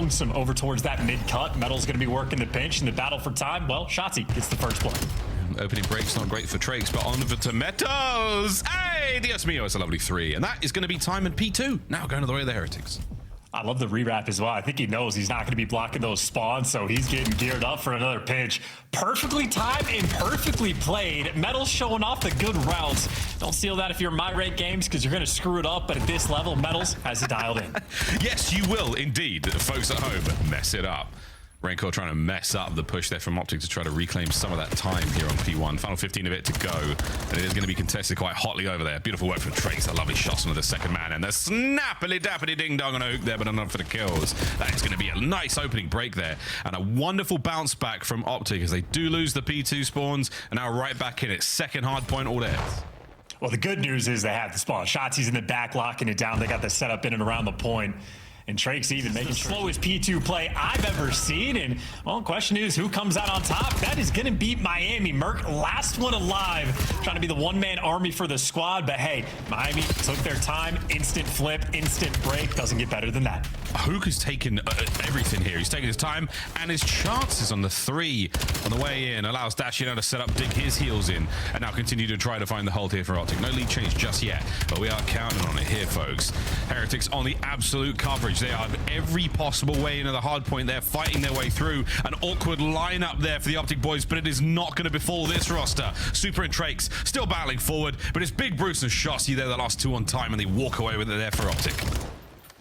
lonesome over towards that mid-cut. Metal's going to be working the pinch in the battle for time. Well, Shotzzy gets the first play. Opening break's not great for Trakes, but on to Metos. Hey, Dios mío, it's a lovely 3. And that is going to be time in P2. Now going to the way of the Heretics. I love the rewrap as well. I think he knows he's not going to be blocking those spawns, so he's getting geared up for another pinch. Perfectly timed and perfectly played. Metal's showing off the good routes. Don't steal that if you're in my rank games, because you're going to screw it up, but at this level, Metals has it dialed in. Yes, you will indeed, folks at home, mess it up. RenKoR trying to mess up the push there from OpTic to try to reclaim some of that time here on P1. Final 15 of it to go, and it is going to be contested quite hotly over there. Beautiful work from Trakes, a lovely shot onto the second man, and the snappily dappity ding dong on Huke there, but enough for the kills. That is going to be a nice opening break there, and a wonderful bounce back from OpTic as they do lose the P2 spawns, and now right back in it. Second hard point all there. Well, the good news is they have the spawn. Shotzy's in the back, locking it down. They got the setup in and around the point. And Trakes even making the slowest P2 play I've ever seen. And, well, the question is, who comes out on top? That is going to beat Miami. Merc, last one alive, trying to be the one-man army for the squad. But, hey, Miami took their time. Instant flip, instant break. Doesn't get better than that. Huke has taken everything here. He's taken his time and his chances on the 3 on the way in. Allows Dashy now to set up, dig his heels in, and now continue to try to find the hold here for OpTic. No lead change just yet, but we are counting on it here, folks. Heretics on the absolute coverage. They are every possible way into the hard point. They're fighting their way through an awkward lineup there for the OpTic boys, but it is not going to befall this roster. Super and Trakes still battling forward, but it's Big Bruce and Shotzzy there the last 2 on time, and they walk away with it there for OpTic.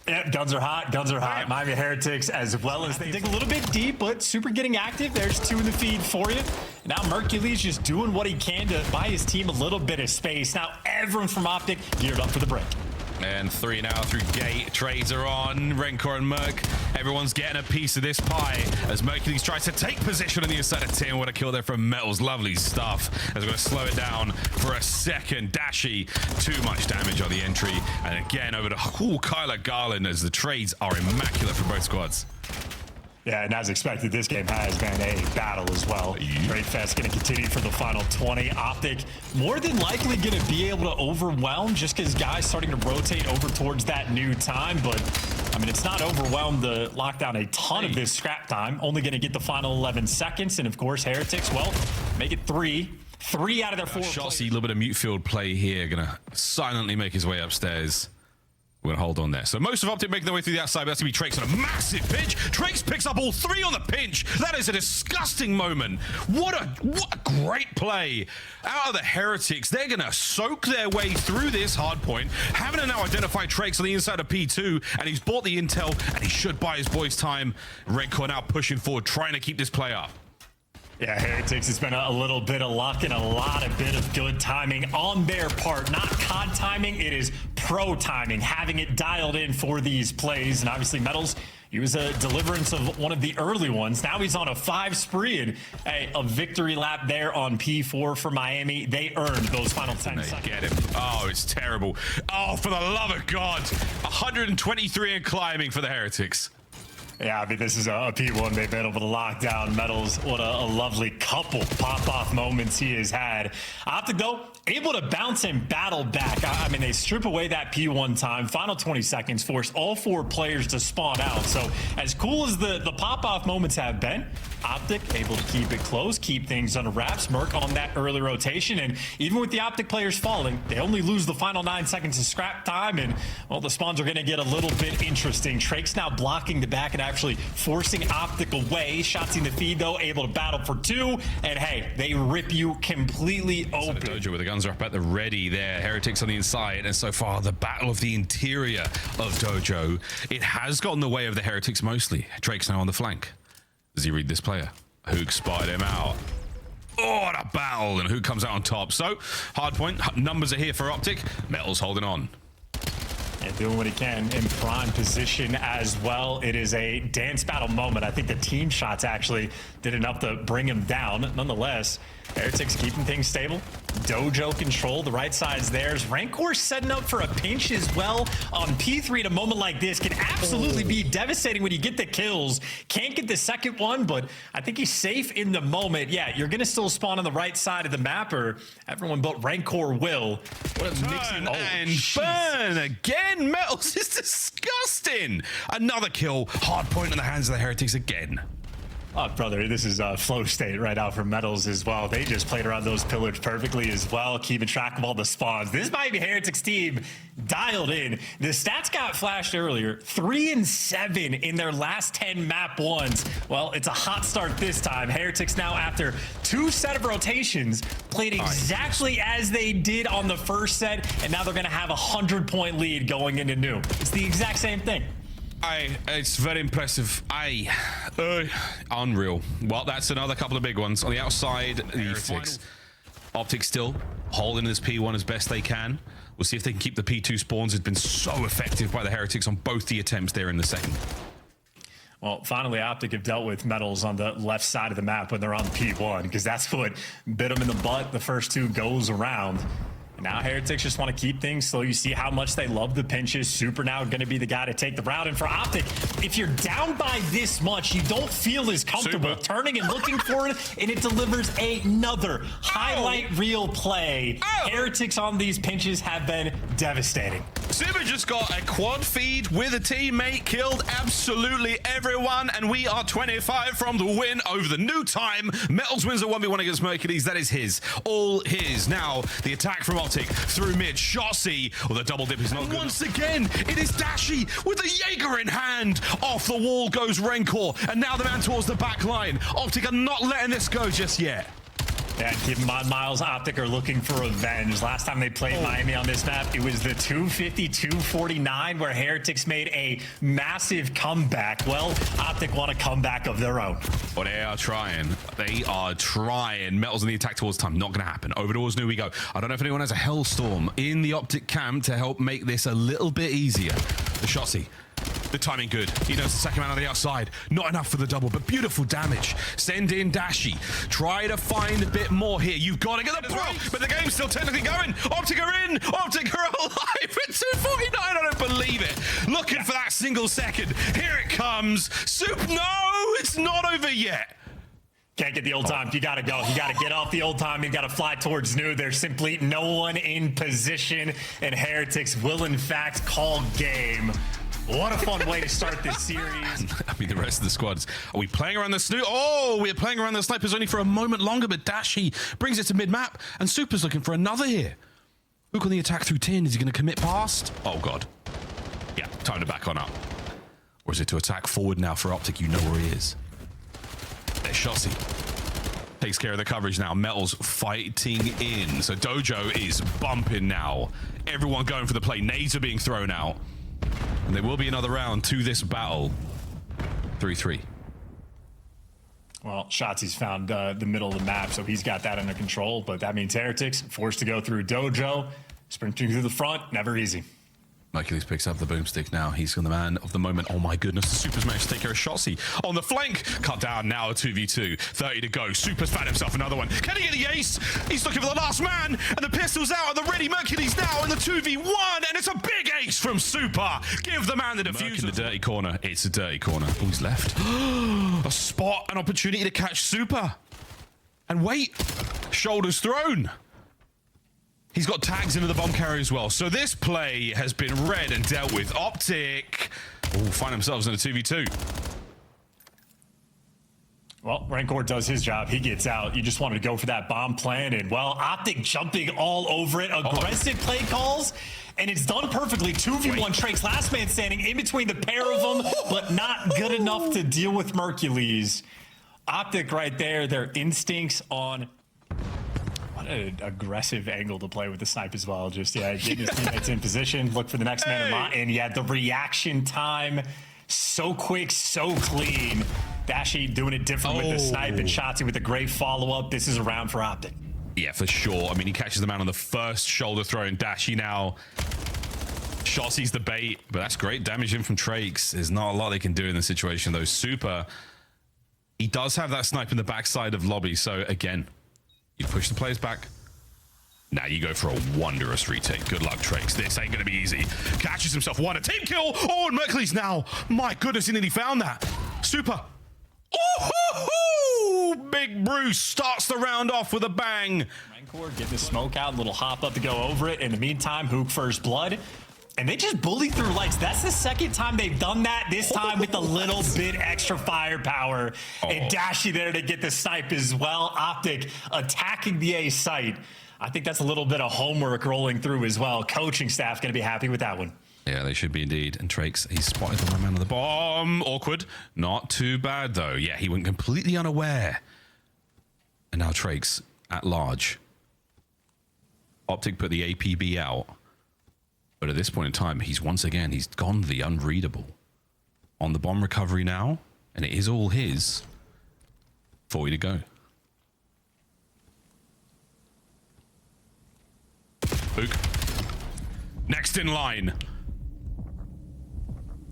Yeah, guns are hot. Guns are hot. Miami Heretics, as well as they dig a little bit deep, but Super getting active. There's 2 in the feed for you. Now Mercules just doing what he can to buy his team a little bit of space. Now everyone from OpTic geared up for the break. And 3 now through gate. Trades are on. RenKoR and Merc. Everyone's getting a piece of this pie as Mercules tries to take position on the inside of 10. What a kill there from Metals. Lovely stuff. As we're going to slow it down for a second. Dashy, too much damage on the entry. And again, over to Kyler Garland as the trades are immaculate for both squads. Yeah, and as expected, this game has been a battle as well. Trade Fest going to continue for the final 20. OpTic more than likely going to be able to overwhelm just because guys starting to rotate over towards that new time. But, I mean, it's not overwhelmed to lock down a ton of this scrap time. Only going to get the final 11 seconds. And, of course, Heretics, well, make it 3. 3 out of their 4. Shotzzy, a little bit of mute field play here. Going to silently make his way upstairs. We're going to hold on there. So most of OpTic making their way through the outside, but that's going to be Trakes on a massive pinch. Trakes picks up all 3 on the pinch. That is a disgusting moment. What a great play out of the Heretics. They're going to soak their way through this hard point. Having to now identify Trakes on the inside of P2, and he's bought the intel, and he should buy his boys time. RenKoR now pushing forward, trying to keep this play up. Yeah, Heretics, it's been a little bit of luck and a bit of good timing on their part. Not COD timing, it is pro timing, having it dialed in for these plays. And obviously, Metals, he was a deliverance of one of the early ones. Now he's on a 5 spree and a victory lap there on P4 for Miami. They earned those final 10 seconds. Get him. Oh, it's terrible. Oh, for the love of God. 123 and climbing for the Heretics. Yeah, I mean, this is a P1 they've been able to lock down. Metals, what a lovely couple pop-off moments he has had. OpTic, though, able to bounce and battle back. I mean, they strip away that P1 time. Final 20 seconds, force all 4 players to spawn out. So as cool as the pop-off moments have been, OpTic able to keep it close, keep things under wraps. Merc on that early rotation. And even with the OpTic players falling, they only lose the final 9 seconds of scrap time. And, well, the spawns are going to get a little bit interesting. Trakes now blocking the back and actually forcing OpTic away. Shots in the feed, though, able to battle for 2. And, hey, they rip you completely open. Dojo with the guns are up at the ready there. Heretics on the inside. And so far, the battle of the interior of Dojo, it has gotten the way of the Heretics mostly. Drake's now on the flank. Does he read this player? Huke spotted him out. Oh, what a battle. And Huke comes out on top. So, hard point. Numbers are here for OpTic. Metals holding on. And doing what he can in prime position as well. It is a dance battle moment. I think the team shots actually did enough to bring him down. Nonetheless, Heretics keeping things stable. Dojo control, the right side's theirs. RenKoR setting up for a pinch as well on P3 at a moment like this. Can absolutely be devastating when you get the kills. Can't get the second one, but I think he's safe in the moment. Yeah, you're going to still spawn on the right side of the map, or everyone but RenKoR will. What a mixing. And burn again. again. Metals is disgusting. Another kill. Hardpoint in the hands of the Heretics again. Oh, brother, this is flow state right out for Metals as well. They just played around those pillars perfectly as well, keeping track of all the spawns. This Miami Heretics team dialed in. The stats got flashed earlier. 3 and 7 in their last 10 map ones. Well, it's a hot start this time. Heretics now, after 2 set of rotations, played exactly as they did on the first set, and now they're going to have a 100-point lead going into new. It's the exact same thing. It's very impressive. Unreal. Well, that's another couple of big ones. On the outside, the Fix. OpTic still holding this P1 as best they can. We'll see if they can keep the P2 spawns. It's been so effective by the Heretics on both the attempts there in the second. Well, finally, OpTic have dealt with Metals on the left side of the map when they're on P1, because that's what bit them in the butt the first 2 goes around. And now Heretics just want to keep things slow. You see how much they love the pinches. Super now going to be the guy to take the route. And for OpTic, if you're down by this much, you don't feel as comfortable turning and looking for it, and it delivers another highlight reel play. Heretics on these pinches have been devastating. Super just got a quad feed with a teammate, killed absolutely everyone, and we are 25 from the win over the new time. Metals wins a 1v1 against Mercules. That is his. All his. Now, the attack from OpTic through mid. Shotzzy. Well, the double dip is not good. Once again, it is Dashy with the Jaeger in hand. Off the wall goes RenKoR, and now the man towards the back line. OpTic are not letting this go just yet. Yeah, keep in mind, Miles, OpTic are looking for revenge. Last time they played Miami on this map, it was the 250-249 where Heretics made a massive comeback. Well, OpTic want a comeback of their own. Well, they are trying. They are trying. Metals in the attack towards time. Not going to happen. Over towards new we go. I don't know if anyone has a Hellstorm in the OpTic camp to help make this a little bit easier. The Shotzzy. The timing good. He knows the second man on the outside. Not enough for the double, but beautiful damage. Send in Dashy. Try to find a bit more here. You've got to get the pro, but the game's still technically going. OpTic are in. OpTic are alive at 249. I don't believe it. Looking for that single second. Here it comes. No, it's not over yet. Can't get the old time. You got to go. You got to get off the old time. You got to fly towards new. There's simply no one in position, and Heretics will, in fact, call game. What a fun way to start this series. I mean, the rest of the squads. Are we playing around the snoop? Oh, we're playing around the snipers only for a moment longer, but Dashy brings it to mid-map, and Super's looking for another here. Huke on the attack through 10. Is he going to commit past? Oh, God. Yeah, time to back on up. Or is it to attack forward now for OpTic? You know where he is. There's Shotzzy. Takes care of the coverage now. Metals fighting in. So Dojo is bumping now. Everyone going for the play. Nades are being thrown out. And there will be another round to this battle. 3-3. Well, Shotzy's found the middle of the map, so he's got that under control. But that means Heretics forced to go through Dojo. Sprinting through the front, never easy. Mercules picks up the boomstick now. He's the man of the moment. Oh my goodness, the Super's managed to take care of Shotzzy. On the flank, cut down now, a 2v2. 30 to go. Super's found himself another one. Can he get the ace? He's looking for the last man, and the pistol's out, and the ready Mercules now in the 2v1, and it's a big ace from Super. Give the man the defuse. In the dirty corner. It's a dirty corner. Oh, he's left. A spot, an opportunity to catch Super. And wait, shoulders thrown. He's got tags into the bomb carrier as well. So this play has been read and dealt with. OpTic find themselves in a 2v2. Well, RenKoR does his job. He gets out. You just wanted to go for that bomb plan. And, well, OpTic jumping all over it. Aggressive play calls. And it's done perfectly. 2v1 Trakes. Last man standing in between the pair of them. But not good enough to deal with Mercules. OpTic right there. Their instincts on... What an aggressive angle to play with the snipe as well. Just, yeah, getting his teammates in position, look for the next man in line. And, yeah, the reaction time, so quick, so clean. Dashy doing it different with the snipe, and Shotzzy with a great follow-up. This is a round for OpTic. Yeah, for sure. I mean, he catches the man on the first shoulder throw, and Dashy now. Shotzy's the bait, but that's great damage in from Trakes. There's not a lot they can do in this situation, though. Super, he does have that snipe in the backside of lobby, so, again... You push the players back. Now you go for a wondrous retake. Good luck, Trakes. This ain't going to be easy. Catches himself one. A team kill. Oh, and Mercules now. My goodness, he nearly found that. Super. Oh, Big Bruce starts the round off with a bang. RenKoR getting the smoke out. A little hop up to go over it. In the meantime, Huke first blood. And they just bully through lights. That's the second time they've done that, this time with a little bit extra firepower. And Dashy there to get the snipe as well. OpTic attacking the A site. I think that's a little bit of homework rolling through as well. Coaching staff going to be happy with that one. Yeah, they should be indeed. And Trakes, he's spotted the man on the bomb. Awkward. Not too bad, though. Yeah, he went completely unaware. And now Trakes at large. OpTic put the APB out. But at this point in time, he's gone the unreadable. On the bomb recovery now, and it is all his. 40 to go. Huke. Next in line.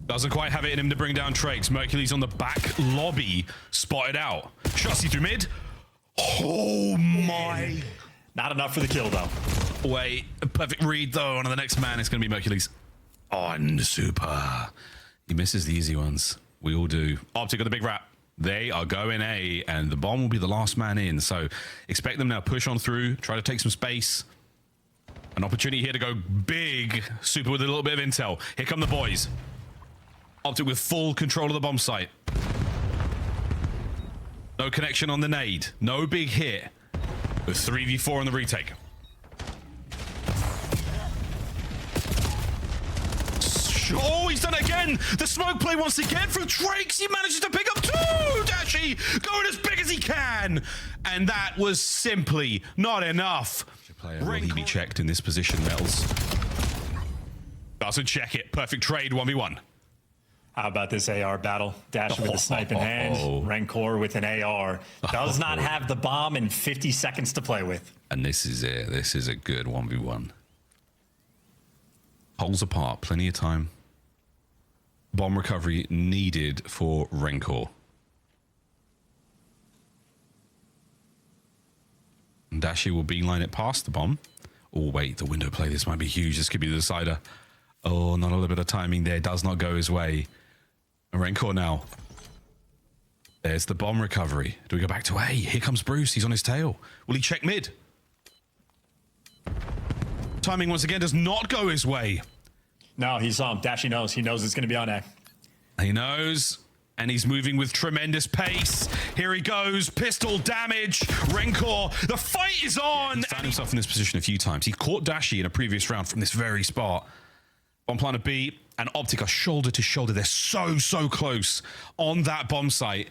Doesn't quite have it in him to bring down Trakes. Mercules on the back lobby. Spotted out. Shotzzy through mid. Oh my. Not enough for the kill, though. Wait, a perfect read though. On the next man, it's going to be Mercules. On super. He misses the easy ones. We all do. OpTic got the big wrap. They are going A, and the bomb will be the last man in. So expect them now push on through, try to take some space. An opportunity here to go big. Super with a little bit of intel. Here come the boys. OpTic with full control of the bomb site. No connection on the nade. No big hit. With 3v4 on the retake. Oh, he's done it again. The smoke play once again from Trakes. He manages to pick up two. Dashy going as big as he can. And that was simply not enough. Will he be checked in this position, Metals? Doesn't check it. Perfect trade, 1v1. How about this AR battle? Dashy with a snipe in hand. RenKoR with an AR. Does not have the bomb and 50 seconds to play with. And this is it. This is a good 1v1. Holes apart. Plenty of time. Bomb recovery needed for RenKoR. Dashy will beeline it past the bomb. Oh, wait. The window play. This might be huge. This could be the decider. Oh, not a little bit of timing there. Does not go his way. RenKoR now. There's the bomb recovery. Do we go back to A? Here comes Bruce. He's on his tail. Will he check mid? Timing once again does not go his way. No, he's Dashy knows. He knows it's going to be on A. He knows. And he's moving with tremendous pace. Here he goes. Pistol damage. RenKoR. The fight is on. He's found himself in this position a few times. He caught Dashy in a previous round from this very spot. Bomb planet B and OpTic are shoulder to shoulder. They're so close on that bomb site.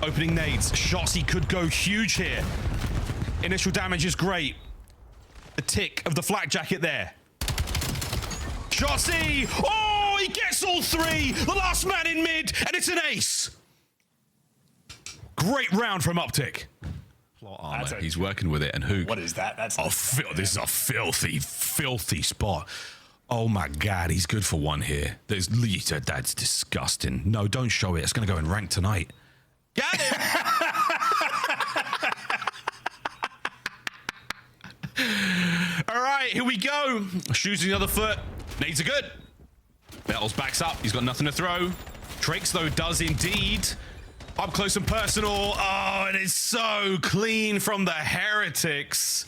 Opening nades. Shotzzy could go huge here. Initial damage is great. The tick of the flak jacket there. Shotzzy! Oh, he gets all three! The last man in mid, and it's an ace! Great round from OpTic. Plot armor. He's working with it, and Huke. What is that? That's this is a filthy spot. Oh my god, he's good for one here. That's disgusting. No, don't show it. It's going to go in rank tonight. Got it! All right, here we go. Shoes in the other foot. Nades are good. Metals backs up. He's got nothing to throw. Trakes, though, does indeed. Up close and personal. Oh, and it's so clean from the Heretics.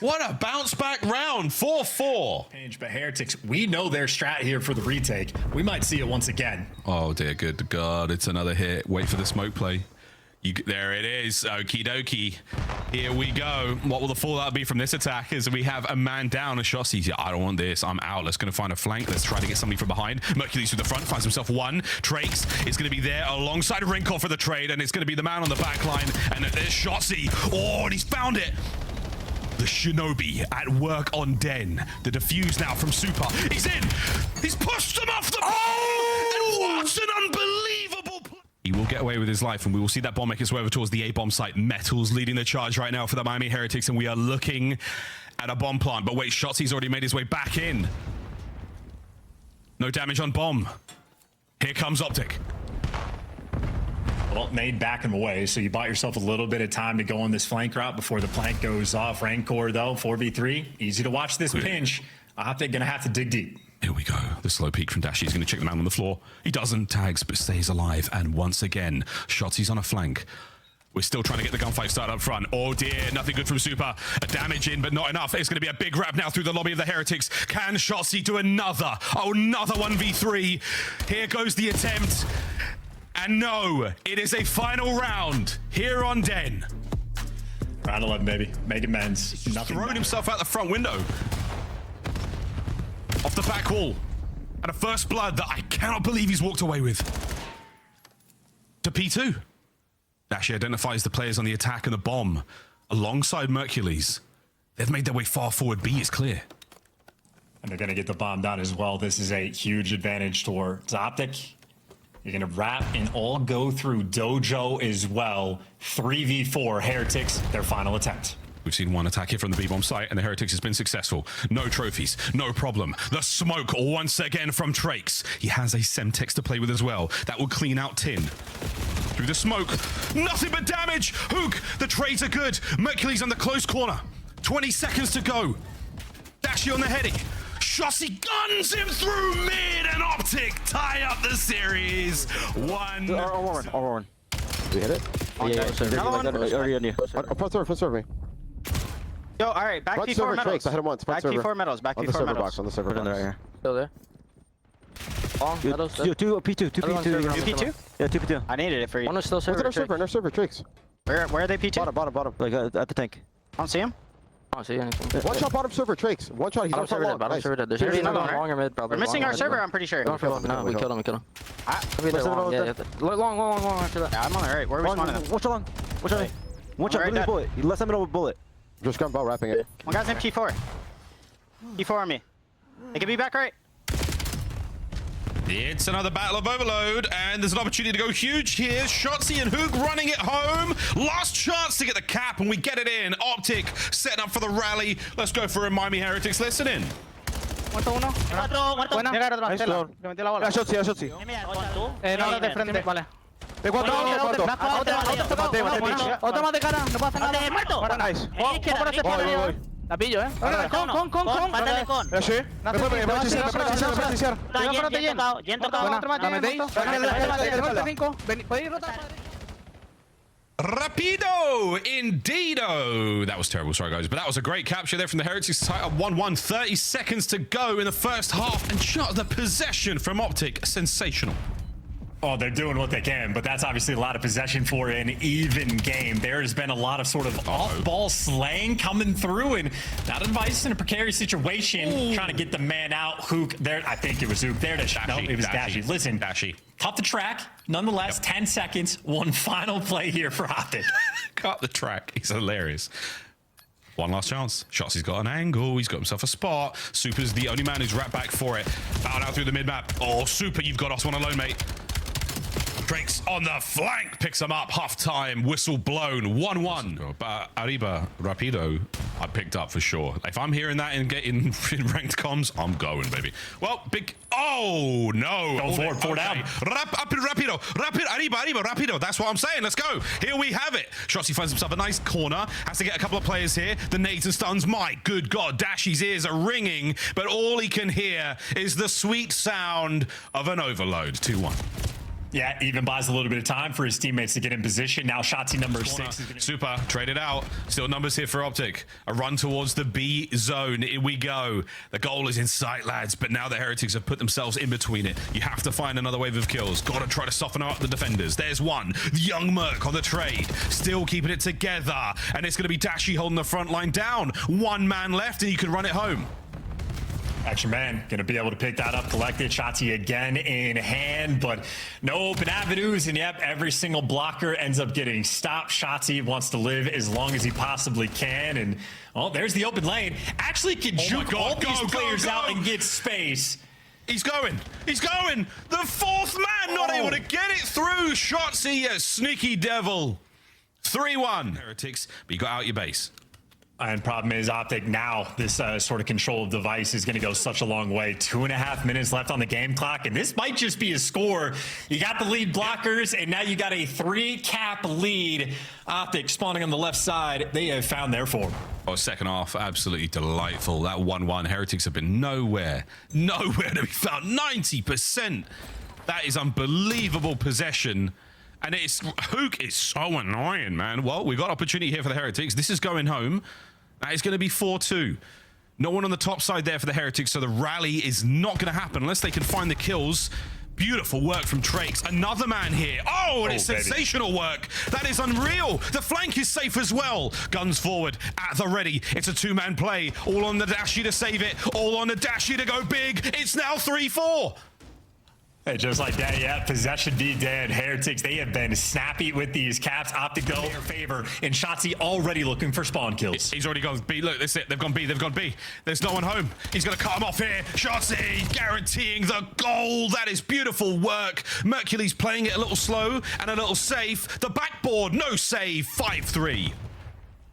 What a bounce back round. 4-4. But Heretics, we know their strat here for the retake. We might see it once again. Oh, dear good God. It's another hit. Wait for the smoke play. There it is. Okie dokie. Here we go. What will the fallout be from this attack as we have a man down, a Shotzzy. I don't want this. I'm out. Let's going to find a flank. Let's try to get somebody from behind. Mercules to the front. Finds himself one. Trakes is going to be there alongside RenKoR for the trade. And it's going to be the man on the back line. And there's Shotzzy. Oh, and he's found it. The Shinobi at work on Den. The defuse now from Super. He's in. He's pushed them off the... Oh! And what an unbelievable play. He will get away with his life, and we will see that bomb make its way over towards the A-bomb site. Metals leading the charge right now for the Miami Heretics, and we are looking at a bomb plant. But wait, Shotzzy's already made his way back in. No damage on bomb. Here comes OpTic. Well, nade back him away, so you bought yourself a little bit of time to go on this flank route before the plank goes off. RenKoR, though, 4v3. Easy to watch this pinch. OpTic going to have to dig deep. Here we go. The slow peek from Dashy. He's going to check the man on the floor. He doesn't. Tags, but stays alive. And once again, Shotzzy's on a flank. We're still trying to get the gunfight started up front. Oh dear, nothing good from Super. A damage in, but not enough. It's going to be a big grab now through the lobby of the Heretics. Can Shotzzy do another? Oh, another 1v3. Here goes the attempt. And no, it is a final round here on Den. Round 11, baby. Make amends. Nothing Throwing himself out the front window. Off the back wall. And a first blood that I cannot believe he's walked away with. To P2. Dashy identifies the players on the attack and the bomb alongside Mercules. They've made their way far forward. B is clear. And they're going to get the bomb down as well. This is a huge advantage towards OpTic. You're going to wrap and all go through Dojo as well. 3v4 Heretics, their final attempt. We've seen one attack here from the B-bomb site, and the Heretics has been successful. No trophies, no problem. The smoke once again from Trakes. He has a Semtex to play with as well. That will clean out Tin. Through the smoke, nothing but damage. Huke, the trades are good. Mercules on the close corner. 20 seconds to go. Dashy on the heading. Shotzzy guns him through mid, and OpTic tie up the series. R1. We hit it? Front server me. Yo, all right, back Front P4 server metals. Trakes, I hit him once. Back P4 metals, back On the P4 server metals. box, on the server box. Right here. Still there. Long, metals, Two P2. You P2? Yeah, 2 P2. I needed it for you. One is still What's server. in our server? In our server, Trakes. Where are they P2? Bottom. Like at the tank. I don't see him. I don't see anything. One shot bottom server, Trakes. One shot, he's on Bottom server long. dead. Bottom Nice. server dead. There's Seriously, another another one. Long or mid, probably. We're missing long our or server, mid. I'm pretty sure. No, we killed him. What's the Long, middle yeah, of long after that. Yeah, I'm on the right. Where are we spawning them? Watch along. Watch on me. Watch out, Alright, lose dead. bullet. You left that middle with bullet. Just gun bow wrapping it. One guy's in P4. P4 on me. They can be back right. It's another battle of overload, and there's an opportunity to go huge here. Shotzzy and Huke running it home. Last chance to get the cap, and we get it in. OpTic setting up for the rally. Let's go for a Miami Heretics. Listen in. Muerto uno. Buena. Nice Le one. metí la bola. Shotzzy. No, de frente. Vale. ¿De cuánto? Otra más de cara. No puedo hacer nada. ¡Muerto! Nice. Voy. La pillo, Con. Mátale con. Sí. Me puede beneficiar. Bien tocado. ¿La metéis? ¿Podéis ir rotar? Rapido, indeedo. That was terrible, sorry guys, but that was a great capture there from the Heretics. Tie up 1-1, 30 seconds to go in the first half, and shot the possession from OpTic, sensational. Oh, they're doing what they can, but that's obviously a lot of possession for an even game. There's been a lot of sort of off-ball slang coming through, and that advice in a precarious situation, trying to get the man out. Huke there, I think it was Huke there. No, it was Dashy. Listen, Dashy. Cut the track. Nonetheless, 10 seconds, one final play here for OpTic. Cut the track. He's hilarious. One last chance. Shotzy's got an angle. He's got himself a spot. Super's the only man who's wrapped back for it. Bowed out through the mid-map. Oh, Super, you've got us one alone, mate. Drake's on the flank, picks him up, half time, whistle blown, 1-1. But Arriba, Rapido, I picked up for sure. If I'm hearing that in ranked comms, I'm going, baby. Well, big, oh no. Go forward down. Rapido, Arriba, Rapido. That's what I'm saying, let's go. Here we have it. Shotzzy finds himself a nice corner, has to get a couple of players here. The nades and stuns, my good God, Dashy's ears are ringing, but all he can hear is the sweet sound of an overload, 2-1. Yeah, even buys a little bit of time for his teammates to get in position. Now Shotzzy number 6 is going to... Super, traded out. Still numbers here for OpTic. A run towards the B zone. Here we go. The goal is in sight, lads, but now the Heretics have put themselves in between it. You have to find another wave of kills. Got to try to soften up the defenders. There's one. The young Merc on the trade. Still keeping it together. And it's going to be Dashy holding the front line down. One man left and you can run it home. Action man gonna be able to pick that up, collect it. Shotzzy again in hand, but no open avenues, and yep, every single blocker ends up getting stopped. Shotzzy wants to live as long as he possibly can, and oh, there's the open lane. Actually can juke all these players out and get space. He's going. The fourth man not able to get it through. Shotzzy, you sneaky devil. 3-1. Heretics, but you got out your base. And problem is, OpTic now, this sort of control of device is going to go such a long way. 2.5 minutes left on the game clock, and this might just be a score. You got the lead blockers, and now you got a 3-cap lead. OpTic spawning on the left side. They have found their form. Oh, second half, absolutely delightful. That 1-1, Heretics have been nowhere to be found. 90%. That is unbelievable possession. And Huke is so annoying, man. Well, we got opportunity here for the Heretics. This is going home. That is going to be 4-2. No one on the top side there for the Heretics, so the rally is not going to happen unless they can find the kills. Beautiful work from Trakes. Another man here. Oh, and it's sensational work. That is unreal. The flank is safe as well. Guns forward at the ready. It's a two-man play. All on the Dashy to save it. All on the Dashy to go big. It's now 3-4. Hey, just like that, yeah, possession be dead. Heretics, they have been snappy with these caps. OpTic go in their favor, and Shotzzy already looking for spawn kills. He's already gone B. Look, that's it. They've gone B. They've gone B. There's no one home. He's going to cut him off here. Shotzzy guaranteeing the goal. That is beautiful work. Mercules playing it a little slow and a little safe. The backboard, no save. 5-3.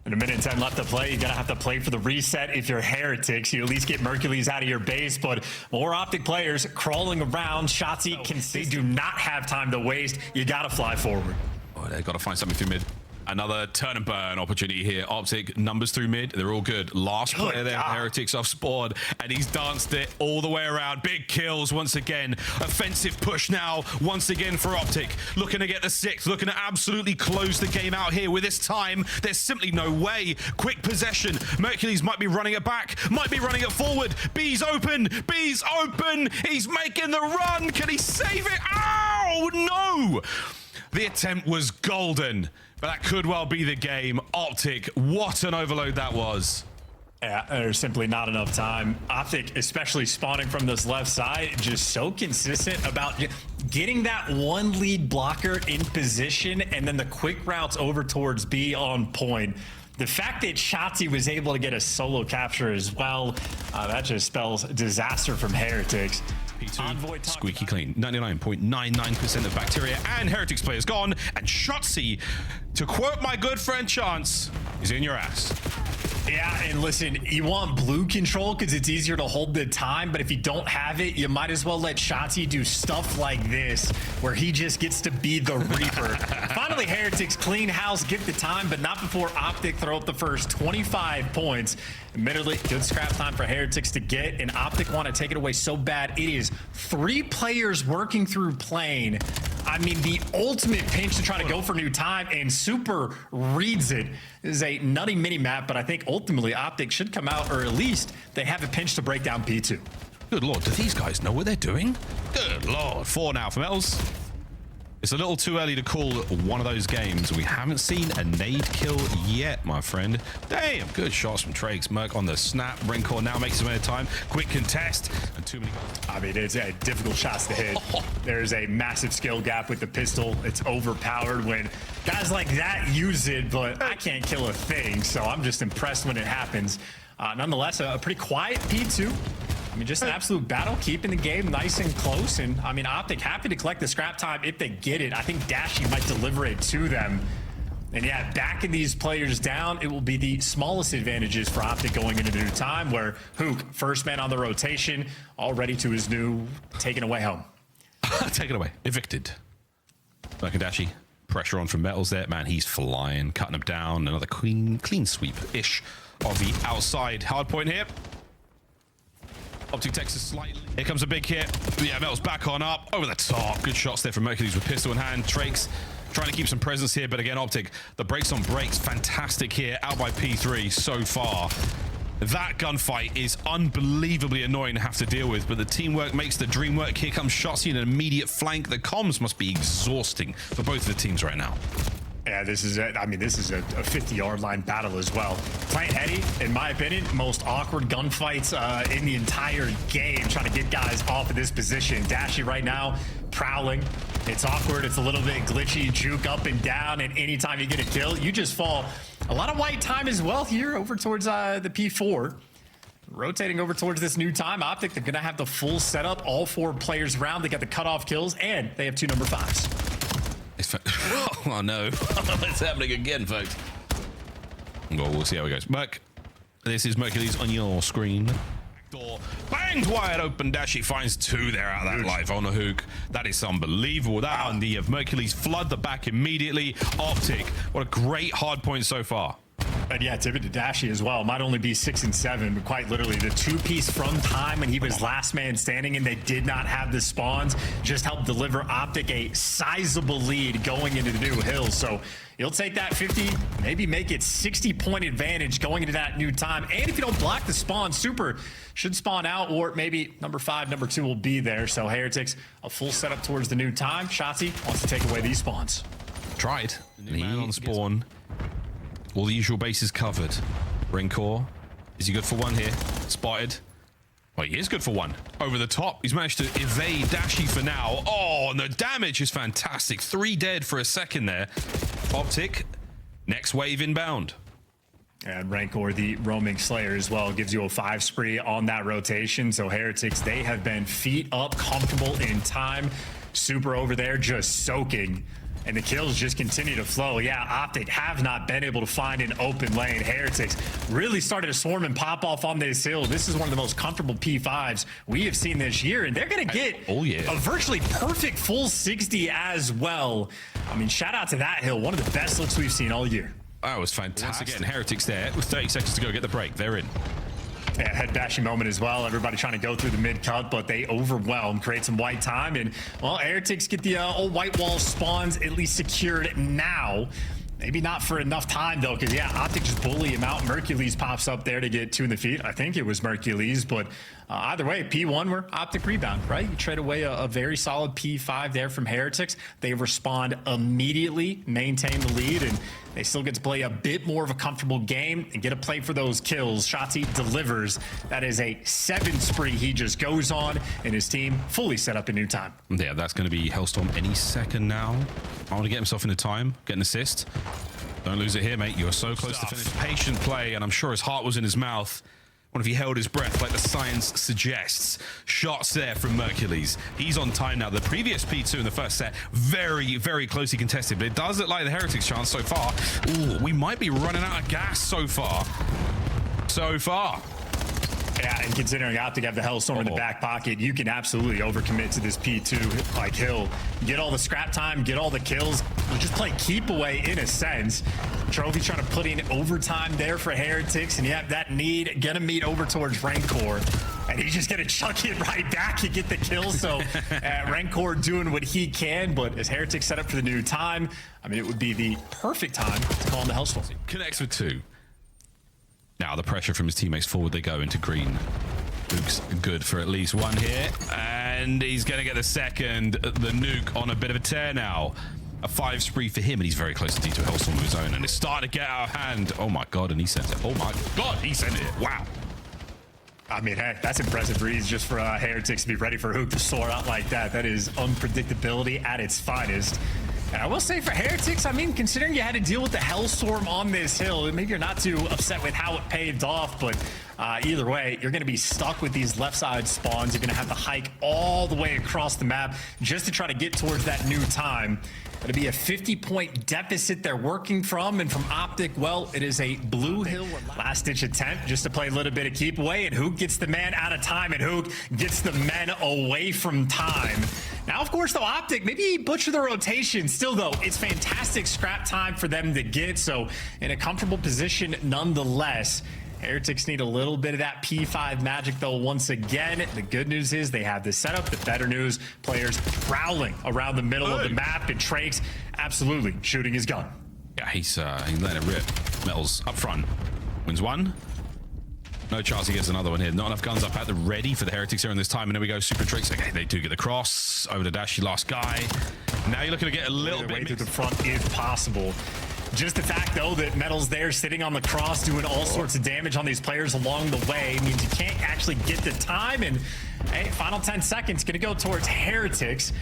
And a minute and 10 left to play. You're going to have to play for the reset if you're Heretics. You at least get Mercules out of your base, but more OpTic players crawling around. Shotzzy, they do not have time to waste. You got to fly forward. Oh, they've got to find something through mid. Another turn and burn opportunity here. OpTic numbers through mid. They're all good. Last player there, Heretics off spawn, and he's danced it all the way around. Big kills once again. Offensive push now once again for OpTic. Looking to get the 6th. Looking to absolutely close the game out here with this time. There's simply no way. Quick possession. Mercules might be running it back. Might be running it forward. B's open. B's open. He's making the run. Can he save it? Ow! No! The attempt was golden. But that could well be the game. OpTic, what an overload that was. Yeah, there's simply not enough time. OpTic, especially spawning from this left side, just so consistent about getting that one lead blocker in position and then the quick routes over towards B on point. The fact that Shotzzy was able to get a solo capture as well, that just spells disaster from Heretics. P2, squeaky clean. 99.99% of bacteria and Heretics players gone. And Shotzzy, to quote my good friend Chance, is in your ass. Yeah, and listen, you want blue control because it's easier to hold the time, but if you don't have it, you might as well let Shotzzy do stuff like this, where he just gets to be the Reaper. Finally, Heretics clean house, get the time, but not before OpTic throw up the first 25 points. Admittedly, good scrap time for Heretics to get, and OpTic want to take it away so bad. It is 3 players working through plane. I mean, the ultimate pinch to try to go for new time, and Super reads it. This is a nutty mini map, but I think ultimately OpTic should come out, or at least they have a pinch to break down P2. Good lord, do these guys know what they're doing? Good lord. 4 now for Metals. It's a little too early to call one of those games. We haven't seen a nade kill yet, my friend. Damn, good shots from Trakes. Merc on the snap. RenKoR now makes his way to time. Quick contest. And too many goals. I mean, it's a difficult shots to hit. There's a massive skill gap with the pistol. It's overpowered when guys like that use it, but I can't kill a thing, so I'm just impressed when it happens. Nonetheless, a pretty quiet P2. I mean, just an absolute battle, keeping the game nice and close. And I mean, OpTic happy to collect the scrap time if they get it. I think Dashy might deliver it to them. And yeah, backing these players down, it will be the smallest advantages for OpTic going into the new time, where Huke, first man on the rotation, already to his new taken away home. Taken away. Evicted. Merc and Dashy. Pressure on from Metals there. Man, he's flying, cutting him down. Another clean sweep-ish of the outside. Hardpoint here. OpTic Texas slightly. Here comes a big hit. Yeah, Metals back on up. Over the top. Good shots there from Mercules with pistol in hand. Trakes trying to keep some presence here, but again, OpTic, the brakes on brakes, fantastic here. Out by P3 so far. That gunfight is unbelievably annoying to have to deal with, but the teamwork makes the dream work. Here comes Shotzzy in an immediate flank. The comms must be exhausting for both of the teams right now. Yeah, this is a 50-yard line battle as well. Plant Eddie, in my opinion, most awkward gunfights in the entire game, trying to get guys off of this position. Dashy right now, prowling. It's awkward, it's a little bit glitchy, juke up and down, and anytime you get a kill, you just fall. A lot of white time as well here over towards the P4. Rotating over towards this new time. OpTic, they're gonna have the full setup, all 4 players around. They got the cutoff kills, and they have 2 number 5s. Oh no, it's happening again, folks. Well, we'll see how it goes. Merc, this is Mercules on your screen. Door banged wide open. Dashy finds 2 there out of that life on the Huke. That is unbelievable. That and the Mercules flood the back immediately. OpTic, what a great hard point so far. And yeah, tip it to Dashy as well. Might only be 6 and 7, but quite literally the 2-piece from time when he was last man standing and they did not have the spawns just helped deliver OpTic a sizable lead going into the new hill. So you'll take that 50, maybe make it 60-point advantage going into that new time. And if you don't block the spawn, Super should spawn out, or maybe number 5, number 2 will be there. So Heretics, a full setup towards the new time. Shotzzy wants to take away these spawns. Tried. He on spawn. All the usual bases covered. RenKoR, is he good for one here? Spotted. Well, he is good for one. Over the top. He's managed to evade Dashy for now. Oh, and the damage is fantastic. 3 dead for a second there. OpTic, next wave inbound. And RenKoR, the roaming slayer as well, gives you a 5 spree on that rotation. So Heretics, they have been feet up, comfortable in time. Super over there just soaking. And the kills just continue to flow. Yeah, OpTic have not been able to find an open lane. Heretics really started to swarm and pop off on this hill. This is one of the most comfortable P5s we have seen this year. And they're going to get a virtually perfect full 60 as well. I mean, shout out to that hill. One of the best looks we've seen all year. That was fantastic. Once again, Heretics there with 30 seconds to go get the break. They're in. Yeah, head Dashy moment as well. Everybody trying to go through the mid cut, but they overwhelm, create some white time, and well, Heretics get the old white wall spawns at least secured now. Maybe not for enough time though, because yeah, OpTic just bully him out. Mercules pops up there to get 2 in the feet. I think it was Mercules, but either way, P1 were OpTic rebound, right? You trade away a very solid P5 there from Heretics. They respond immediately, maintain the lead, and they still get to play a bit more of a comfortable game and get a play for those kills. Shotzzy delivers. That is a 7 spree he just goes on, and his team fully set up in new time. Yeah, that's going to be Hellstorm any second now. I want to get himself into time, get an assist. Don't lose it here, mate. You are so close to finish. Patient play, and I'm sure his heart was in his mouth. What if he held his breath like the science suggests? Shots there from Mercules. He's on time now. The previous P2 in the first set, very, very closely contested, but it does look like the Heretics' chance so far. Ooh, we might be running out of gas so far. Yeah, and considering OpTic have the Hellstorm in the back pocket, you can absolutely overcommit to this P2 like hill. Get all the scrap time, get all the kills. We'll just play keep away in a sense. Trophy trying to put in overtime there for Heretics, and yeah, that need gonna meet over towards RenKoR. And he's just gonna chuck it right back and get the kill. So RenKoR doing what he can, but as Heretics set up for the new time, I mean, it would be the perfect time to call him the Hellstorm. Connects with 2. Now the pressure from his teammates forward, they go into green. Huke's good for at least 1 here, and he's going to get the second. The nuke on a bit of a tear now. A 5 spree for him, and he's very close to D2 Hellstorm of his own, and it's starting to get out of hand. Oh my god, and he sent it. Oh my god, he sent it. Wow. I mean, hey, that's impressive reads just for Heretics to be ready for Huke to soar out like that. That is unpredictability at its finest. And I will say for Heretics, I mean, considering you had to deal with the Hellstorm on this hill, maybe you're not too upset with how it paved off, but either way, you're going to be stuck with these left side spawns. You're going to have to hike all the way across the map just to try to get towards that new time. It'll be a 50-point deficit they're working from, and from OpTic, well, it is a blue hill last-ditch attempt just to play a little bit of keep away, and Huke gets the man out of time, and Huke gets the men away from time. Now, of course, though, OpTic, maybe butcher the rotation. Still, though, it's fantastic scrap time for them to get, so in a comfortable position nonetheless. Heretics need a little bit of that P5 magic, though, once again. The good news is they have this setup. The better news, players prowling around the middle of the map, and Trake's absolutely shooting his gun. Yeah, he's letting it rip. Metals up front. Wins 1. No chance he gets another one here. Not enough guns up at the ready for the Heretics here in this time. And there we go, Super Tricks. Okay, they do get the cross. Over to Dashy, last guy. Now you're looking to get a little bit way through the front if possible. Just the fact, though, that Metal's there sitting on the cross doing all sorts of damage on these players along the way means you can't actually get the time. And, hey, final 10 seconds going to go towards Heretics.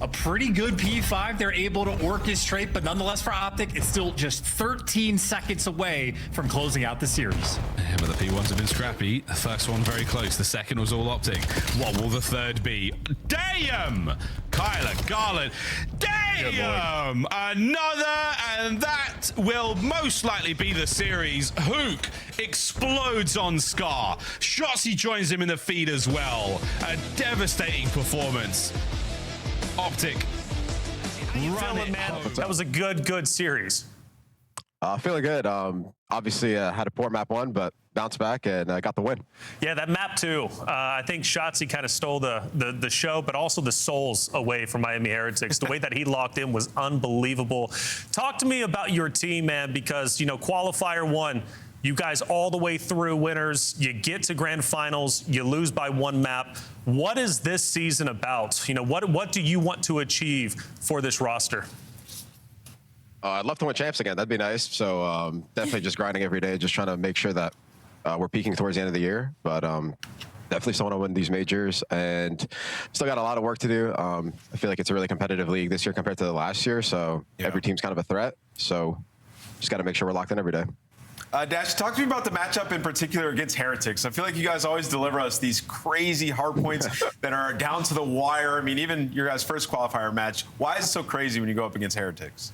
A pretty good P5 they're able to orchestrate, but nonetheless for OpTic, it's still just 13 seconds away from closing out the series. Yeah, but the P1s have been scrappy. The first one very close. The second was all OpTic. What will the third be? Damn! Kyler Garland. Damn! Another, and that will most likely be the series. Huke explodes on Scar. Shotzzy joins him in the feed as well. A devastating performance. OpTic. How you feeling, man? That was a good series. Feeling good. Obviously, had a poor map one, but bounced back and got the win. Yeah, that map too. I think Shotzzy kind of stole the show, but also the souls away from Miami Heretics. The way that he locked in was unbelievable. Talk to me about your team, man, because, you know, Qualifier 1, you guys all the way through winners. You get to grand finals, you lose by one map. What is this season about? You know, what do you want to achieve for this roster? I'd love to win champs again. That'd be nice. So definitely just grinding every day, just trying to make sure that we're peaking towards the end of the year. But definitely still want to win these majors and still got a lot of work to do. I feel like it's a really competitive league this year compared to the last year. So every team's kind of a threat. So just got to make sure we're locked in every day. Dash, talk to me about the matchup in particular against Heretics. I feel like you guys always deliver us these crazy hard points that are down to the wire. I mean, even your guys' first qualifier match. Why is it so crazy when you go up against Heretics?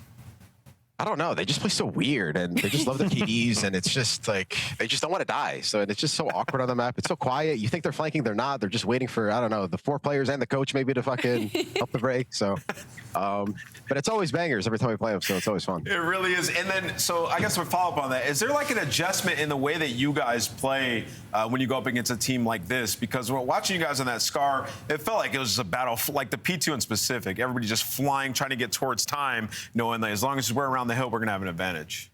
I don't know. They just play so weird, and they just love their TDs, and it's just like they just don't want to die. So it's just so awkward on the map. It's so quiet. You think they're flanking, they're not. They're just waiting for, I don't know, the 4 players and the coach maybe to fucking help the break. So, but it's always bangers every time we play them, so it's always fun. It really is. And then, so I guess we follow up on that. Is there like an adjustment in the way that you guys play when you go up against a team like this? Because when watching you guys on that Scar, it felt like it was a battle, like the P2 in specific. Everybody just flying, trying to get towards time, knowing that as long as we're around the hill, we're going to have an advantage.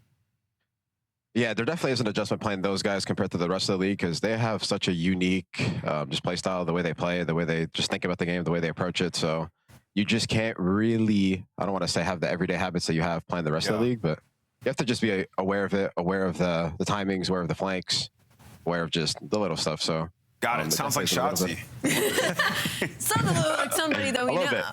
Yeah, there definitely is an adjustment playing those guys compared to the rest of the league because they have such a unique just play style, the way they play, the way they just think about the game, the way they approach it. So you just can't really, I don't want to say have the everyday habits that you have playing the rest of the league, but you have to just be aware of it, aware of the timings, aware of the flanks, aware of just the little stuff. So got it. Sounds like Shotzzy. Sounds a little like somebody that we know. Bit.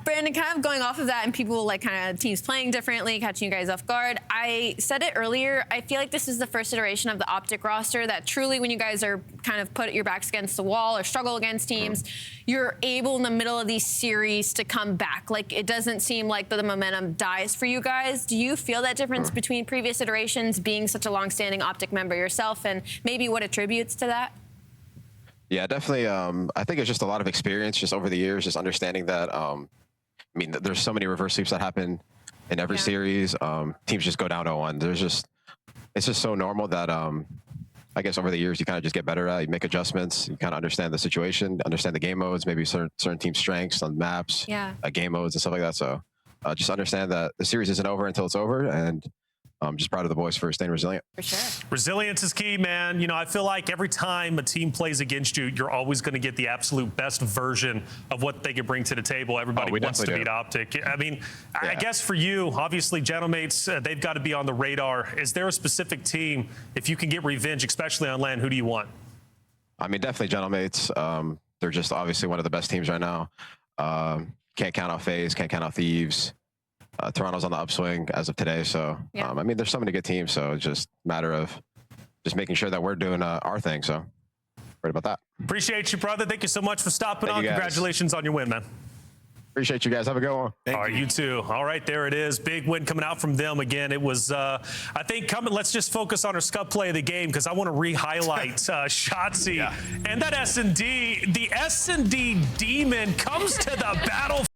Brandon, kind of going off of that and people like kind of teams playing differently, catching you guys off guard. I said it earlier, I feel like this is the first iteration of the OpTic roster that truly when you guys are kind of put your backs against the wall or struggle against teams, you're able in the middle of these series to come back. Like it doesn't seem like the momentum dies for you guys. Do you feel that difference between previous iterations being such a long-standing OpTic member yourself and maybe what attributes to that? Yeah, definitely. I think it's just a lot of experience just over the years, just understanding that, I mean, there's so many reverse sweeps that happen in every series. Teams just go down 0-1. It's just so normal that, I guess over the years, you kind of just get better at it. You make adjustments. You kind of understand the situation, understand the game modes, maybe certain team strengths on maps, game modes and stuff like that. So just understand that the series isn't over until it's over. And I'm just proud of the boys for staying resilient. For sure. Resilience is key, man. You know, I feel like every time a team plays against you, you're always going to get the absolute best version of what they can bring to the table. Everybody wants to beat OpTic. I mean, I guess for you, obviously, Gentlemates, they've got to be on the radar. Is there a specific team, if you can get revenge, especially on land, who do you want? I mean, definitely Gentlemates. They're just obviously one of the best teams right now. Can't count out Faze, can't count out Thieves. Toronto's on the upswing as of today, so I mean, there's so many good teams, so it's just a matter of just making sure that we're doing our thing. So, right about that. Appreciate you, brother. Thank you so much for stopping on. Congratulations on your win, man. Appreciate you guys. Have a good one. All right, you too. All right, there it is. Big win coming out from them again. It was, I think, let's just focus on our scud play of the game because I want to re-highlight Shotzzy and that S&D. The S&D demon comes to the battle.